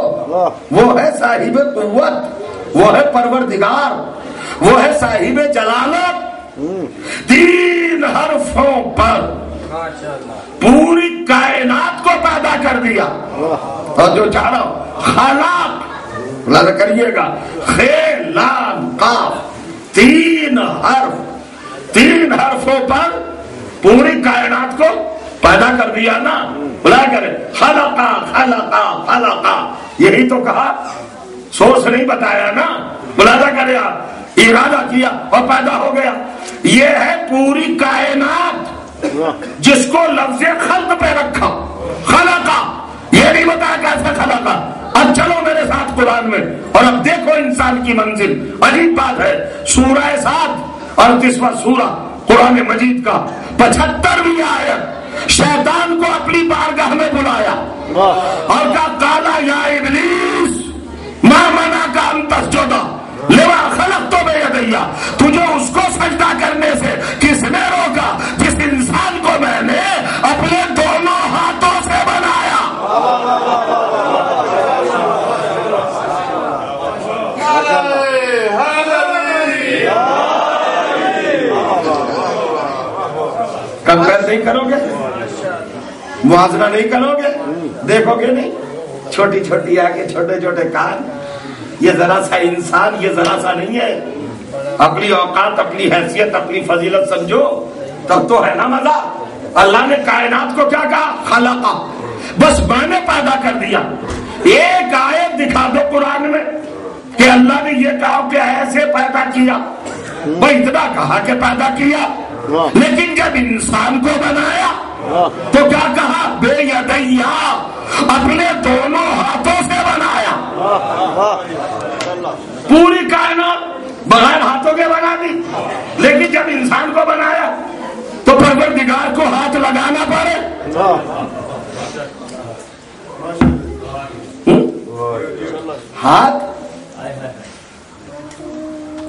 وہ ہے صاحب قوت، وہ ہے پروردگار، وہ ہے صاحب جلالت. 3 حرفوں پر پوری کائنات کو پیدا کر دیا. اور جو چاہ رہا ہوں خلق، لازم کریے گا، خے لام قاف، 3 حرف، 3 حرفوں پر پوری کائنات کو پیدا کر دیا نا. بلا کرے خلقا خلقا خلقا، یہی تو کہا، سوچ نہیں بتایا نا. ملاحظہ کرے آپ، ارادہ کیا اور پیدا ہو گیا. یہ ہے پوری کائنات جس کو لفظ خلق پہ رکھا. خلقا، یہ نہیں بتایا کیسے خلقا. اب چلو میرے ساتھ قرآن میں اور اب دیکھو انسان کی منزل. عجیب بات ہے، سورہ 7 38واں سورہ قرآن مجید کا 75ویں آیت، شیطان کو اپنی بارگاہ میں بلایا اور کہا قالا یا ابلیس ما منعک ان تسجد لما خلقت بیدی، تجھے اس کو سجدہ کرنے سے کس نے روکا جس انسان کو میں نے اپنے دونوں ہاتھوں سے بنایا. کمپیئر نہیں کرو گے، موازنہ نہیں کرو گے، دیکھو گے نہیں. چھوٹی چھوٹی آنکھیں، چھوٹے چھوٹے کان، یہ ذرا سا انسان، یہ ذرا سا نہیں ہے. اپنی اوقات، اپنی حیثیت، اپنی فضیلت سمجھو تب تو ہے نا مزہ. اللہ نے کائنات کو کیا کہا؟ خلقا، بس میں نے پیدا کر دیا. ایک آیت دکھا دو قرآن میں کہ اللہ نے یہ کہا کہ ایسے پیدا کیا. بھائی اتنا کہا کہ پیدا کیا، لیکن جب انسان کو بنایا تو کیا کہا؟ بے یدیا، اپنے دونوں ہاتھوں سے بنایا. پوری کائنات بغیر ہاتھوں کے بنا دی، لیکن جب انسان کو بنایا تو پروردگار کو ہاتھ لگانا پڑے. ہاتھ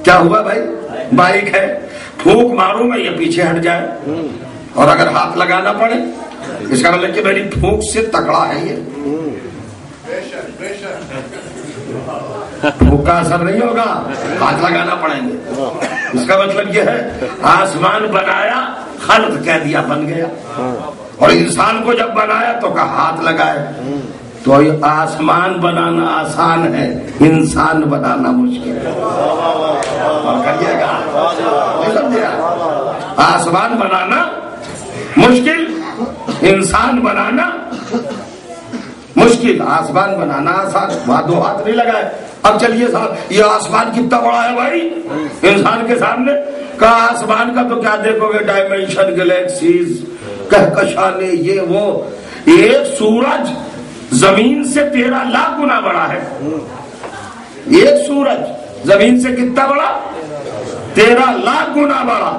کیا ہوا بھائی؟ بائک ہے، پھونک ماروں میں یہ پیچھے ہٹ جائے، اور اگر ہاتھ لگانا پڑے اس کا مطلب کہ میری پھونک سے تکڑا ہے یہ. پھونک کا اثر نہیں ہوگا، ہاتھ لگانا پڑیں گے. اس کا مطلب یہ ہے آسمان بنایا، خلق کہہ دیا، بن گیا. اور انسان کو جب بنایا تو کہا ہاتھ لگائے. تو یہ آسمان بنانا آسان ہے، انسان بنانا مشکل ہے. اور کریے گا، نہیں سمجھے؟ آسمان بنانا مشکل، انسان بنانا مشکل. آسمان بنانا آسان، وہاں 2 ہاتھ نہیں لگائے. اب چلیے صاحب، یہ آسمان کتنا بڑا ہے بھائی انسان کے سامنے؟ کہا آسمان کا تو کیا دیکھو گے، ڈائمینشن، گلیکسیز، کہکشانے، یہ وہ. ایک سورج زمین سے 13 لاکھ گنا بڑا ہے. ایک سورج زمین سے کتنا بڑا؟ 13 لاکھ گنا بڑا.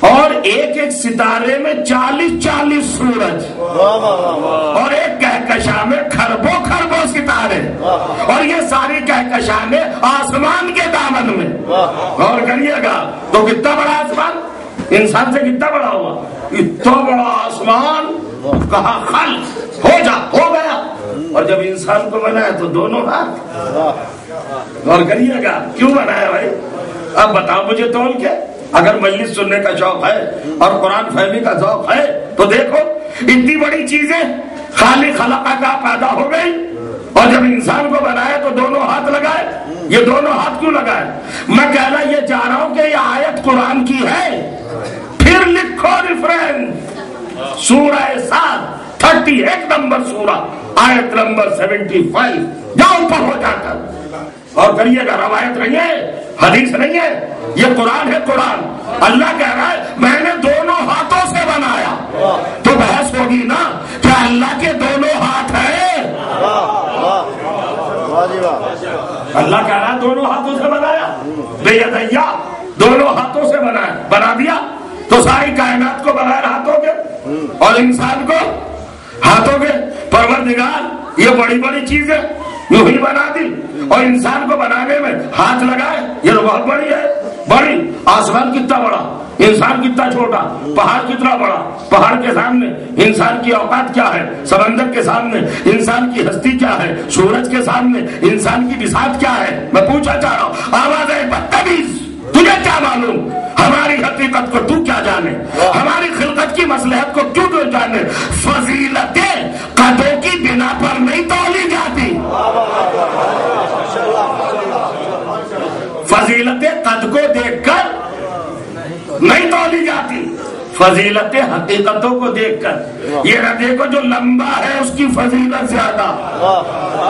اور ایک ایک ستارے میں 40 سورج، اور ایک کہکشاں میں کھربوں ستارے، اور یہ ساری کہکشانے آسمان کے دامن میں. اور کریے گا تو کتنا بڑا آسمان انسان سے کتنا بڑا ہوا؟ اتنا بڑا آسمان. کہا خلق، ہو جا، ہو گیا. اور جب انسان کو بنایا تو دونوں ہاتھ. اور کریے گا کیوں بنایا بھائی؟ اب بتاؤ مجھے تول کے. اگر مجلس سننے کا شوق ہے اور قرآن فہمی کا ذوق ہے تو دیکھو اتنی بڑی چیزیں خالق خلقہ کا پیدا ہو گئی. اور جب انسان کو بنایا تو دونوں ہاتھ لگائے. یہ دونوں ہاتھ کیوں لگائے؟ میں کہنا یہ چاہ رہا ہوں کہ یہ آیت قرآن کی ہے. پھر لکھو ریفرنس، سورہ 7 31 نمبر سورہ، آیت نمبر 75. جاؤ اوپر ہو جا کر اور کریے گا. روایت نہیں ہے، حدیث نہیں ہے، یہ قرآن ہے. قرآن اللہ کہہ رہا ہے میں نے دونوں ہاتھوں سے بنایا. تو بحث ہوگی نا کہ اللہ کے دونوں ہاتھ ہیں. اللہ کہہ رہا ہے دونوں ہاتھوں سے بنایا، بے یدیا، دونوں ہاتھوں سے بنا دیا. تو ساری کائنات کو بغیر ہاتھوں کے اور انسان کو ہاتھوں کے پروردگار یہ بڑی بڑی چیز ہے یوں ہی بنا دی، اور انسان کو بنانے میں ہاتھ لگائے، یہ تو بہت بڑی ہے، بڑی۔ آسمان کتنا بڑا، انسان کتنا چھوٹا، پہاڑ کتنا بڑا، پہاڑ کے سامنے انسان کی اوقات کیا ہے، سمندر کے سامنے انسان کی ہستی کیا ہے، سورج کے سامنے انسان کی بساط کیا ہے۔ میں پوچھنا چاہ رہا ہوں، آواز ہے بدتمیز، تجھے کیا معلوم؟ ہماری حقیقت کو تو کیا جانے، ہماری خلقت کی مصلحت کو کیوں تو جانے؟ فضیلتیں قدوں کی بنا پر نہیں تولی جاتی، فضیلتیں قد کو دیکھ کر نہیں تولی جاتی، فضیلتیں حقیقتوں کو دیکھ کر۔ یہ نہ دیکھو جو لمبا ہے اس کی فضیلت زیادہ،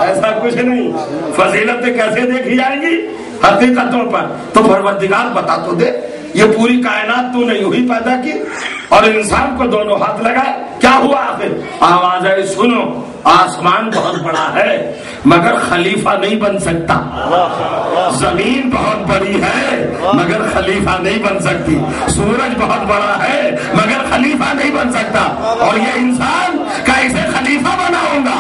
ایسا کچھ نہیں۔ فضیلتیں کیسے دیکھی جائیں گی؟ حقیقتوں پر۔ تو پروردگار بتا تو دے، یہ پوری کائنات تو نے یوں ہی پیدا کی اور انسان کو دونوں ہاتھ لگائے، کیا ہوا آخر؟ آواز ہے سنو، آسمان بہت بڑا ہے مگر خلیفہ نہیں بن سکتا، زمین بہت بڑی ہے مگر خلیفہ نہیں بن سکتی، سورج بہت بڑا ہے مگر خلیفہ نہیں بن سکتا، اور یہ انسان کیسے خلیفہ بناؤں گا؟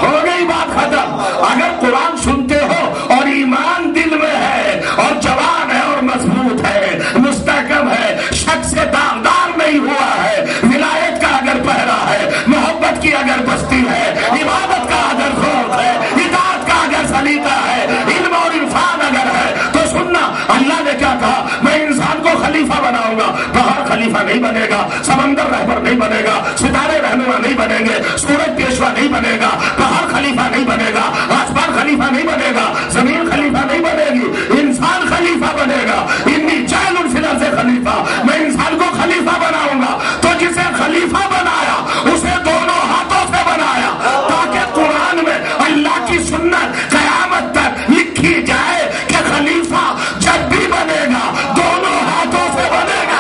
ہو گئی بات ختم۔ اگر قرآن سنتے ہو اور ایمان دل میں ہے اور جوان ہے اور مضبوط ہے، مستحکم ہے، شک سے داغدار نہیں ہوا ہے، ولایت کا اگر پہرا ہے، محبت کی اگر بستی ہے، عبادت کا اگر خوف ہے، اطاعت کا اگر سلیقہ ہے، علم اور عرفان اگر ہے، تو سننا اللہ نے کیا کہا، میں انسان کو خلیفہ بناؤں گا۔ پہاڑ خلیفہ نہیں بنے گا، سمندر رہبر نہیں بنے گا، ستارے رہنما نہیں بنیں گے، سورج پیشوا نہیں بنے گا، پہاڑ خلیفہ نہیں بنے گا، آسمان خلیفہ نہیں بنے گا، زمین خلیفہ نہیں بنے گی، انسان خلیفہ بنے گا۔ انی جاعل فی الارض خلیفہ، میں انسان کو خلیفہ بناؤں گا۔ تو جسے خلیفہ بنایا اسے دونوں ہاتھوں سے بنایا، تاکہ قرآن میں اللہ کی سنت قیامت تک لکھی جائے کہ خلیفہ جب بھی بنے گا دونوں ہاتھوں سے بنے گا۔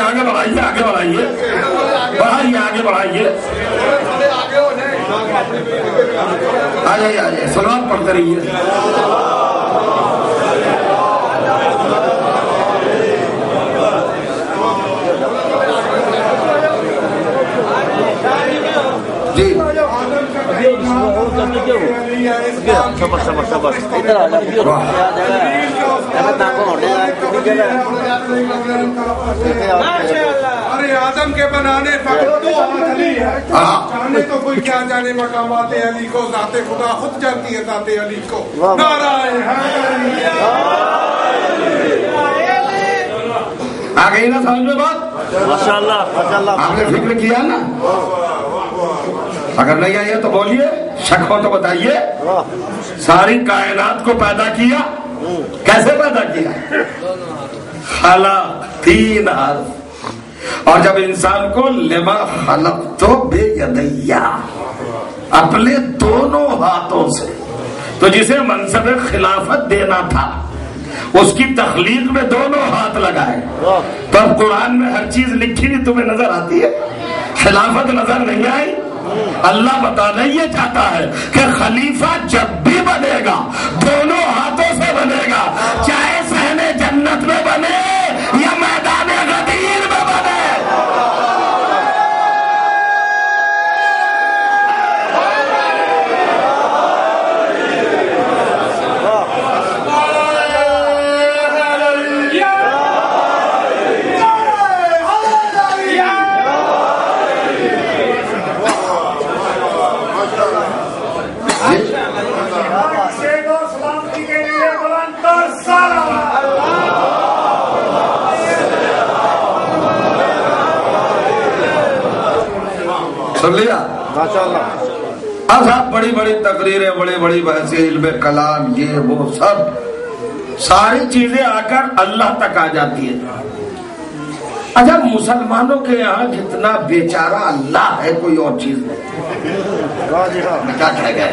آگے بڑھائیے، آگے بڑھائیے، بڑھائیے، آگے بڑھائیے، آ جائیے، آ جائیے، سلوات پڑھتے رہیے۔ جی ارے آدم کے بنانے فقط دو ہاتھ علی ہے، جانے تو کوئی کیا جانے مقامات علی کو، ذات خدا خود جانتی ہے ذات علی کو۔ نعرہ حیدری، آ گئی نا سمجھ میں بات؟ ماشاءاللہ ماشاءاللہ، آپ نے فکر کیا نا؟ اگر نہیں آئی ہے تو بولیے، شک ہو تو بتائیے۔ ساری کائنات کو پیدا کیا، کیسے پیدا کیا؟ خلق، تین حرف، اور جب انسان کو لما خلق تو بے یدیا، اپنے دونوں ہاتھوں سے، تو جسے منصب خلافت دینا تھا اس کی تخلیق میں دونوں ہاتھ لگائے۔ تو اب قرآن میں ہر چیز لکھی نہیں تمہیں نظر آتی ہے، خلافت نظر نہیں آئی؟ اللہ بتانا یہ چاہتا ہے کہ خلیفہ جب بھی بنے گا دونوں ہاتھوں سے بنے گا، چاہے صحن جنت میں بنے یا میدان غدیر میں بنے۔ سن لیا؟ اب صاحب بڑی بڑی تقریریں، بڑی بڑی بحثیں، علم کلام، یہ وہ سب ساری چیزیں آ کر اللہ تک آ جاتی ہے۔ اچھا مسلمانوں کے یہاں جتنا بیچارہ اللہ ہے کوئی اور چیز نہیں، کیا کہہ گئے؟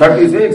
36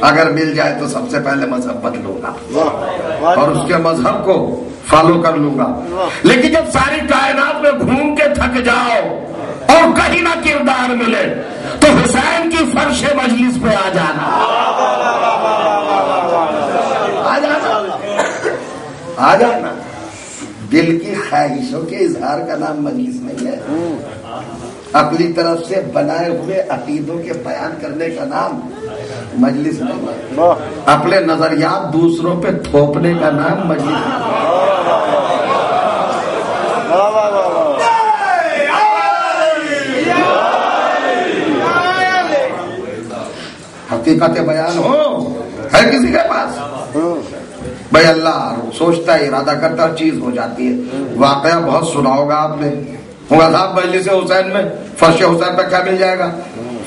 اگر مل جائے تو سب سے پہلے مذہب بدلوں گا اور اس کے مذہب کو فالو کر لوں گا. لیکن جب ساری کائنات میں گھوم کے تھک جاؤ اور کہیں نہ کردار ملے تو حسین کی فرش مجلس پہ آ جانا. آ جانا. دل کی خواہشوں کے اظہار کا نام مجلس نہیں ہے. اپنی طرف سے بنائے ہوئے عقیدوں کے بیان کرنے کا نام مجلس نہیں ہے. اپنے نظریات دوسروں پہ تھوپنے کا نام مجلس نہیں ہے. حقیقت بیان ہو ہے کسی کے پاس. بھائی اللہ سوچتا ہے ارادہ کرتا ہر چیز ہو جاتی ہے. واقعہ بہت سنا ہوگا آپ نے. صاحب مجلس حسین میں فرش حسین پہ کیا مل جائے گا؟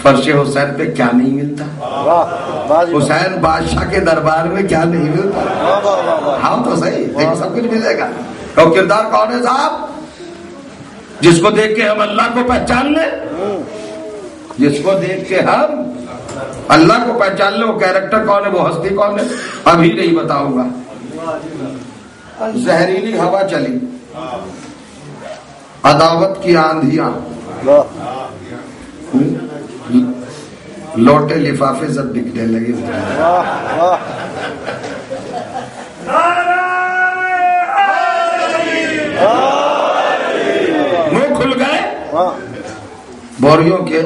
فرش حسین پہ کیا نہیں ملتا؟ حسین بادشاہ کے دربار میں کیا نہیں ملتا؟ ہاں تو صحیح لیکن سب کچھ ملے گا. تو کردار کون ہے صاحب؟ جس کو دیکھ کے ہم اللہ کو پہچان لیں. جس کو دیکھ کے ہم اللہ کو پہچان لیں. وہ کیریکٹر کون ہے؟ وہ ہستی کون ہے؟ ابھی نہیں بتاؤں گا. زہریلی ہوا چلی, عداوت کی آندھیاں, لوٹے لفافے سب بکنے لگے. منہ کھل گئے بوریوں کے,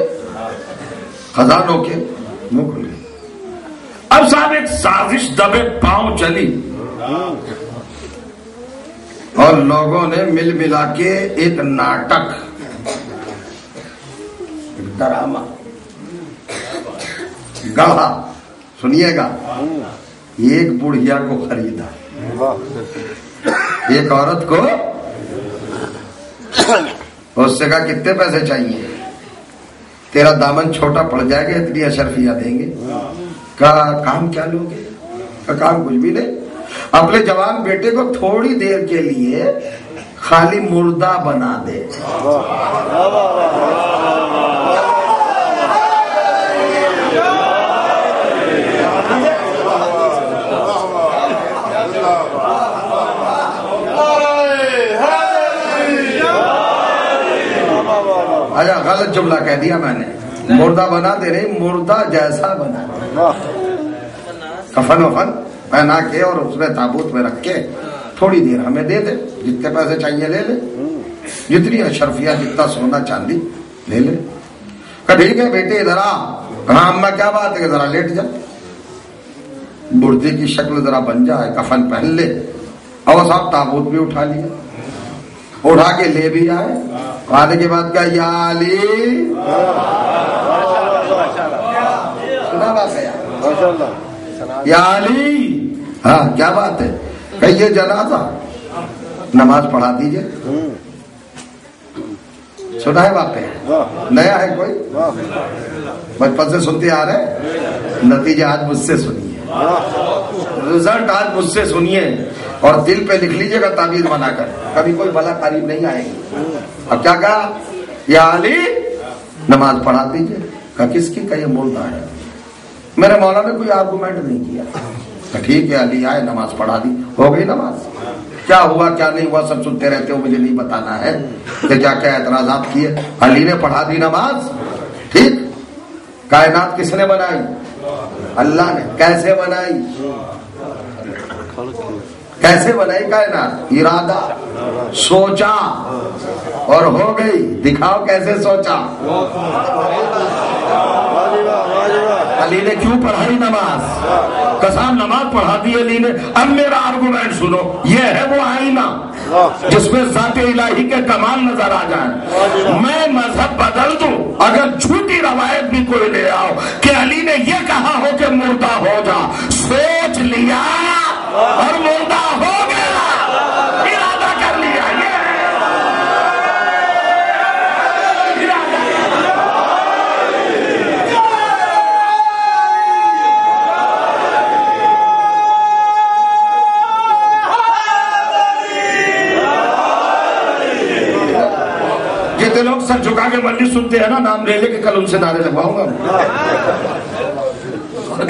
خزانوں کے منہ کھل گئے. اب صاحب ایک سازش دبے پاؤں چلی اور لوگوں نے مل ملا کے ایک ناٹک, ایک ڈرامہ گڑھا. سنیے گا. ایک بڑھیا کو خریدا, ایک عورت کو, اس سے کہا کتنے پیسے چاہیے؟ تیرا دامن چھوٹا پڑ جائے گا, اتنی اشرفیہ دیں گے. کہا کام کیا لوگے؟ کہا کام کچھ بھی نہیں, اپنے جوان بیٹے کو تھوڑی دیر کے لیے خالی مردہ بنا دے. اچھا غلط جملہ کہہ دیا میں نے. مردہ بنا دے نہیں, مردہ جیسا بنا دے. کفن وفن پہنا کے اور اس میں تابوت میں رکھ کے تھوڑی دیر ہمیں دے دے, جتنے پیسے چاہیے لے لے, جتنی اشرفیہ جتنا سونا چاندی لے لے. کہ ٹھیک ہے بیٹے ادھر آ. ہاں اماں کیا بات ہے کہ ذرا لیٹ جا, مردے کی شکل ذرا بن جائے, کفن پہن لے. اور صاحب تابوت بھی اٹھا لیا, اٹھا کے لے بھی آئے. آنے کے بعد کہا یا علی, سنا بات ہے یا علی, ہاں کیا بات ہے؟ کہ یہ جنازہ نماز پڑھا دیجئے. سنا ہے واقعہ؟ نیا ہے کوئی؟ بچپن سے سنتے آ رہے, نتیجہ آج مجھ سے سنیے, رزلٹ آج مجھ سے سنیے اور دل پہ لکھ لیجئے گا تعبیر بنا کر, کبھی کوئی بلا قریب نہیں آئے گی. اب کیا کہا؟ یا علی نماز پڑھا دیجئے. کہا کس کی؟ کہ یہ مردہ ہے. میرے مولا نے کوئی آرگومنٹ نہیں کیا. ٹھیک ہے علی آئے, نماز پڑھا دی, ہو گئی نماز. کیا ہوا کیا نہیں ہوا سب سنتے رہتے ہو, مجھے نہیں بتانا ہے کہ کیا کیا اعتراضات کیے. علی نے پڑھا دی نماز. ٹھیک. کائنات کس نے بنائی؟ اللہ نے. کیسے بنائی؟ کیسے بنائی کائنات؟ ارادہ, سوچا اور ہو گئی. دکھاؤ کیسے سوچا. علی نے کیوں پڑھائی نماز؟ قسم نماز پڑھا دی علی نے. اب میرا آرگومنٹ سنو, یہ ہے وہ آئینہ جس میں ذات الہی کے کمال نظر آ جائیں. میں مذہب بدل دوں, اگر جھوٹی روایت بھی کوئی لے آؤ کہ علی نے یہ کہا ہو کہ مردہ ہو جا, سوچ لیا اور مردہ ہو گیا, ارادہ کر لیا. جتنے لوگ سر جھکا کے مجلس سنتے ہیں نا, نام لے لے کے کل ان سے نعرے لگواؤں گا.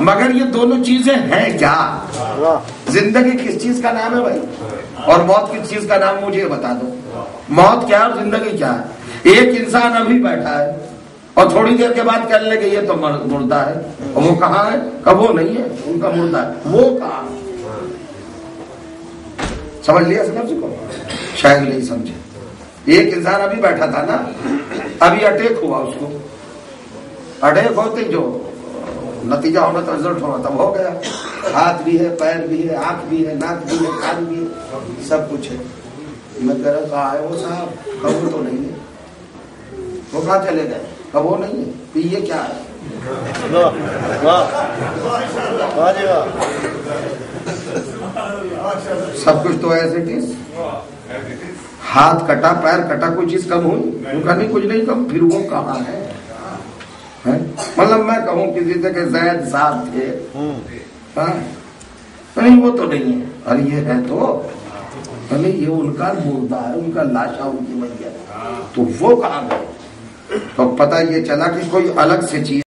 مگر یہ دونوں چیزیں ہیں کیا؟ زندگی کس چیز کا نام ہے بھائی؟ اور موت کس چیز کا نام؟ مجھے بتا دو، موت کیا اور زندگی کیا ہے؟ ایک انسان ابھی بیٹھا ہے اور تھوڑی دیر کے بعد کہنے لگے یہ تو مردہ ہے، اور وہ کہاں ہے؟ کہ وہ نہیں ہے، ان کا مردہ ہے، وہ کہاں؟ سمجھ لیا اس لفظ کو؟ شاید نہیں سمجھے۔ ایک انسان ابھی بیٹھا تھا نا، ابھی اٹیک ہوا، اس کو اٹیک ہوتے جو نتیجہ ہونا تھا، رزلٹ ہونا تھا، ہو گیا، ہاتھ بھی ہے، پیر بھی ہے، آنکھ بھی ہے، ناک بھی ہے، کان بھی ہے، سب کچھ ہے۔ میں کہہ رہا کہاں ہے وہ صاحب؟ کبو تو نہیں ہے، وہ کہاں چلے گئے؟ کبو نہیں ہے، تو یہ کیا ہے؟ سب کچھ تو ایز اٹ از۔ ہاتھ کٹا، پیر کٹا، کوئی چیز کم ہوئی؟ ان کا نہیں، کچھ نہیں کم، پھر وہ کہاں ہے؟ مطلب میں کہوں کسی سے کہ زید صاحب تھے، نہیں وہ تو نہیں ہے، ارے یہ ہے تو نہیں، یہ ان کا مردہ ہے، ان کا لاشا ان کی میت ہے، تو وہ کہاں گئے؟ تو پتہ یہ چلا کہ کوئی الگ سے چیز